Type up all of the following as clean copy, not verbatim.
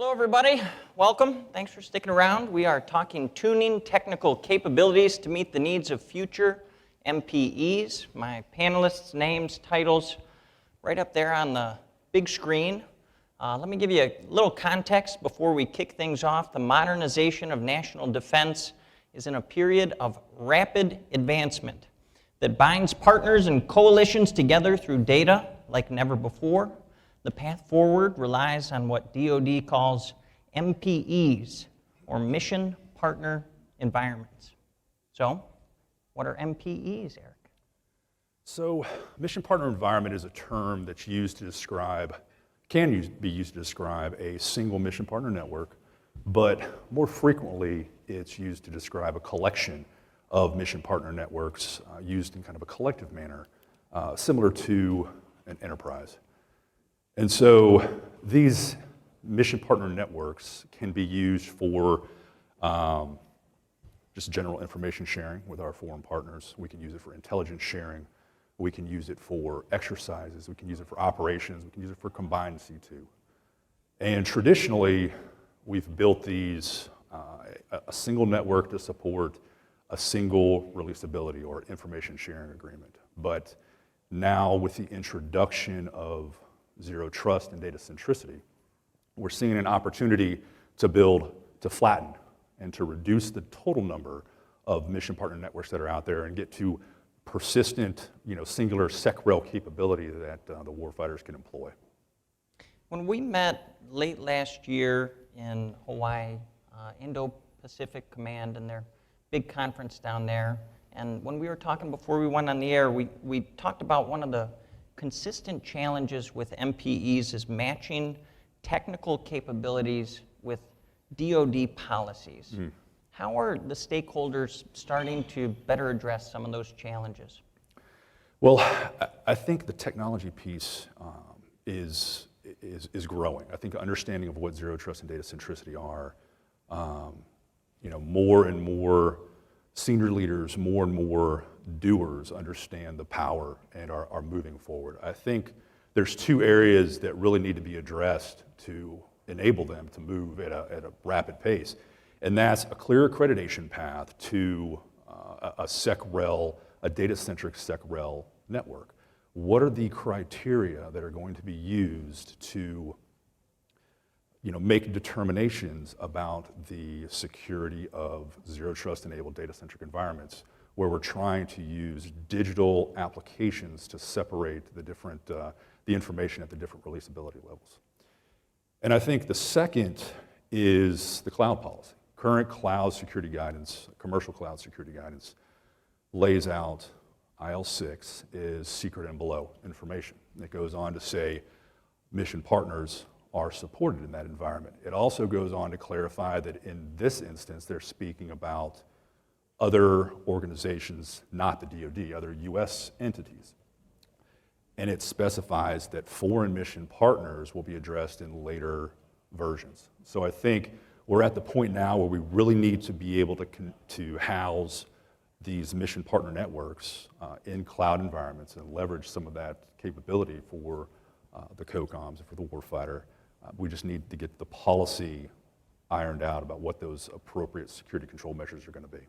Hello, everybody. Welcome. Thanks for sticking around. We are talking tuning technical capabilities to meet the needs of future MPEs. My panelists' names, titles, right up there on the big screen. Let me give you a little context before we kick things off. The modernization of national defense is in a period of rapid advancement that binds partners and coalitions together through data like never before. The path forward relies on what DoD calls MPEs, or Mission Partner Environments. So, what are MPEs, Eric? So, Mission Partner Environment is a term that's used to describe, be used to describe a single mission partner network, but more frequently it's used to describe a collection of mission partner networks used in kind of a collective manner, similar to an enterprise. And so these mission partner networks can be used for just general information sharing with our foreign partners. We can use it for intelligence sharing. We can use it for exercises. We can use it for operations. We can use it for combined C2. And traditionally, we've built these, a single network to support a single releasability or information sharing agreement. But now with the introduction of zero trust and data centricity, we're seeing an opportunity to flatten and to reduce the total number of mission partner networks that are out there and get to persistent, singular SecRel capability that the warfighters can employ. When we met late last year in Hawaii, Indo-Pacific Command and their big conference down there, and when we were talking before we went on the air, we talked about one of the consistent challenges with MPEs is matching technical capabilities with DoD policies. Mm. How are the stakeholders starting to better address some of those challenges? Well, I think the technology piece is growing. I think understanding of what zero trust and data centricity are, more and more senior leaders, more and more doers understand the power and are moving forward. I think there's two areas that really need to be addressed to enable them to move at a rapid pace. And that's a clear accreditation path to a SecRel, a data-centric SecRel network. What are the criteria that are going to be used to make determinations about the security of zero trust enabled data-centric environments where we're trying to use digital applications to separate the information at the different releasability levels. And I think the second is the cloud policy. Current cloud security guidance, commercial cloud security guidance, lays out IL6 is secret and below information. It goes on to say mission partners are supported in that environment. It also goes on to clarify that in this instance, they're speaking about other organizations, not the DoD, other US entities. And it specifies that foreign mission partners will be addressed in later versions. So I think we're at the point now where we really need to be able to house these mission partner networks in cloud environments and leverage some of that capability for the COCOMs and for the warfighter. We just need to get the policy ironed out about what those appropriate security control measures are going to be.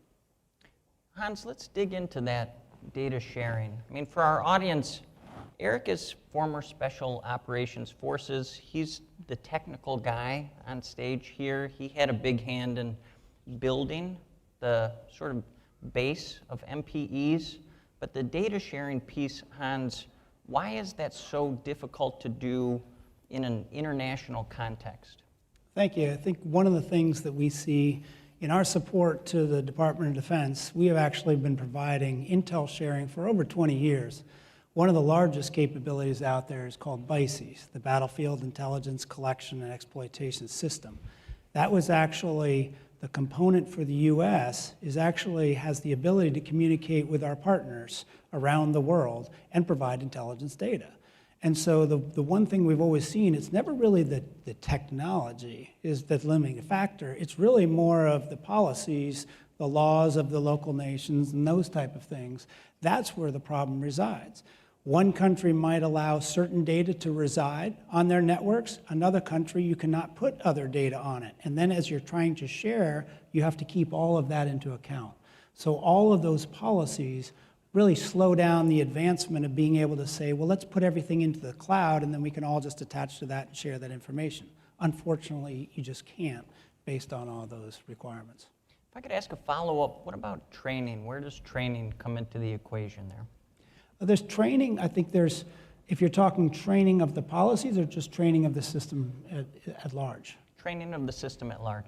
Hans, let's dig into that data sharing. I mean, for our audience, Eric is former Special Operations Forces. He's the technical guy on stage here. He had a big hand in building the sort of base of MPEs. But the data sharing piece, Hans, why is that so difficult to do in an international context? Thank you. I think one of the things that we see in our support to the Department of Defense, we have actually been providing intel sharing for over 20 years. One of the largest capabilities out there is called BICES, the Battlefield Intelligence Collection and Exploitation System. That was actually the component for the U.S. has the ability to communicate with our partners around the world and provide intelligence data. And so the one thing we've always seen, it's never really the technology is the limiting factor. It's really more of the policies, the laws of the local nations, and those type of things. That's where the problem resides. One country might allow certain data to reside on their networks. Another country, you cannot put other data on it. And then as you're trying to share, you have to keep all of that into account. So all of those policies really slow down the advancement of being able to say, well, let's put everything into the cloud, and then we can all just attach to that and share that information. Unfortunately, you just can't based on all those requirements. If I could ask a follow-up, what about training? Where does training come into the equation there? There's training, I think there's, if you're talking training of the policies or just training of the system at large? Training of the system at large.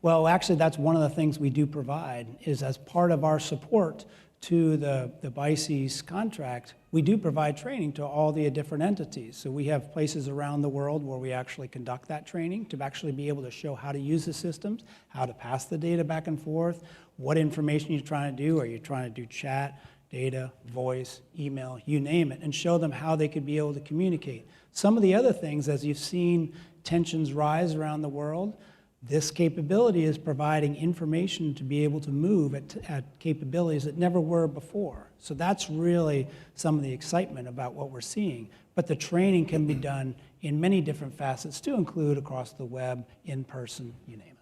Well, actually, that's one of the things we do provide, is as part of our support to the BICES contract, we do provide training to all the different entities. So we have places around the world where we actually conduct that training to actually be able to show how to use the systems, how to pass the data back and forth, what information you're trying to do. Are you trying to do chat, data, voice, email, you name it, and show them how they could be able to communicate. Some of the other things, as you've seen tensions rise around the world, this capability is providing information to be able to move at capabilities that never were before. So that's really some of the excitement about what we're seeing. But the training can be done in many different facets to include across the web, in person, you name it.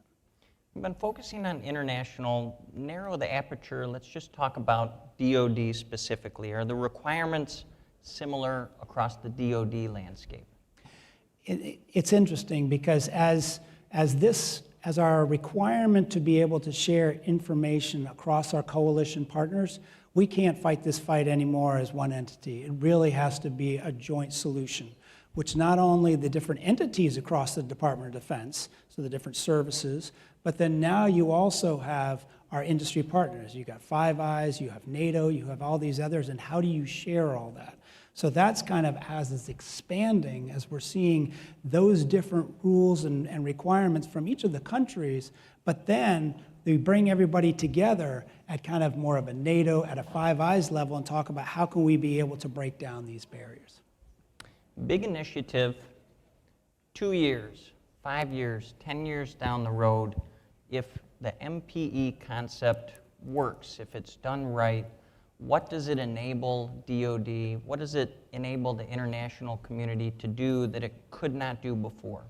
We've been focusing on international. Narrow the aperture. Let's just talk about DoD specifically. Are the requirements similar across the DoD landscape? It's interesting because as our requirement to be able to share information across our coalition partners, we can't fight this fight anymore as one entity. It really has to be a joint solution, which not only the different entities across the Department of Defense, so the different services, but then now you also have our industry partners. You've got Five Eyes, you have NATO, you have all these others, and how do you share all that? So that's kind of as it's expanding, as we're seeing those different rules and requirements from each of the countries, but then we bring everybody together at kind of more of a NATO, at a Five Eyes level, and talk about how can we be able to break down these barriers. Big initiative, 2 years, 5 years, 10 years down the road, if the MPE concept works, if it's done right, what does it enable DoD? What does it enable the international community to do that it could not do before?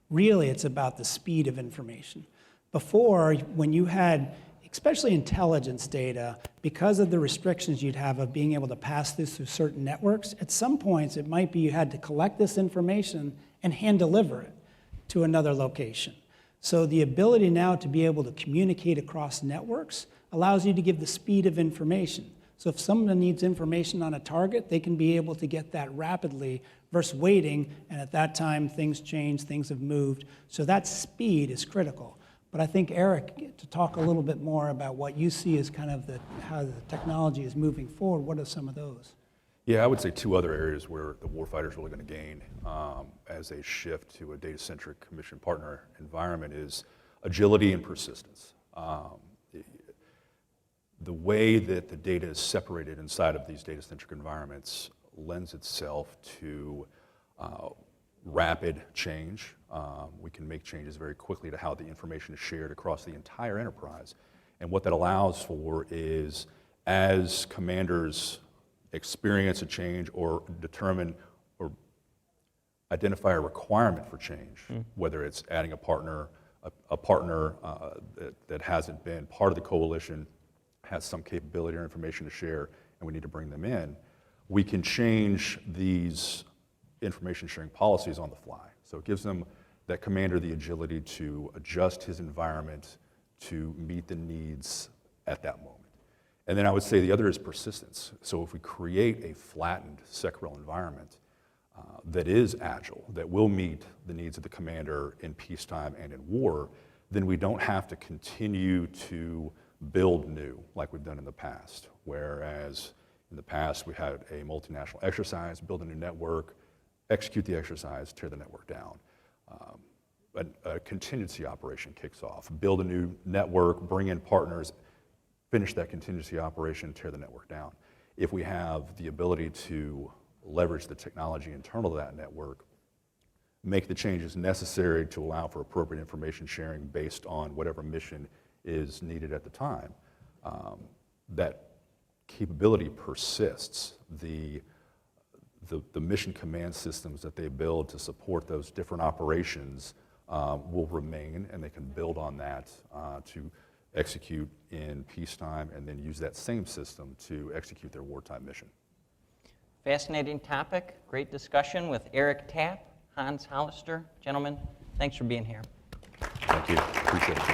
Really, it's about the speed of information. Before, when you had, especially intelligence data, because of the restrictions you'd have of being able to pass this through certain networks, at some points it might be you had to collect this information and hand deliver it to another location. So the ability now to be able to communicate across networks allows you to give the speed of information. So if someone needs information on a target, they can be able to get that rapidly versus waiting, and at that time things change, things have moved. So that speed is critical. But I think, Eric, to talk a little bit more about what you see as kind of how the technology is moving forward, what are some of those? Yeah, I would say two other areas where the warfighter is really going to gain as they shift to a data-centric commission partner environment is agility and persistence. The way that the data is separated inside of these data-centric environments lends itself to rapid change. We can make changes very quickly to how the information is shared across the entire enterprise. And what that allows for is, as commanders experience a change or determine or identify a requirement for change, whether it's adding a partner that hasn't been part of the coalition, has some capability or information to share, and we need to bring them in, we can change these information sharing policies on the fly. So it gives them, that commander, the agility to adjust his environment to meet the needs at that moment. And then I would say the other is persistence. So if we create a flattened SecRel environment that is agile, that will meet the needs of the commander in peacetime and in war, then we don't have to continue to build new like we've done in the past. Whereas in the past we had a multinational exercise, build a new network, execute the exercise, tear the network down. A contingency operation kicks off, build a new network, bring in partners, finish that contingency operation, tear the network down. If we have the ability to leverage the technology internal to that network, make the changes necessary to allow for appropriate information sharing based on whatever mission is needed at the time, that capability persists. The the mission command systems that they build to support those different operations will remain, and they can build on that to execute in peacetime and then use that same system to execute their wartime mission. Fascinating topic, great discussion with Eric Tapp, Hans Hollister. Gentlemen, thanks for being here. Thank you. Appreciate it.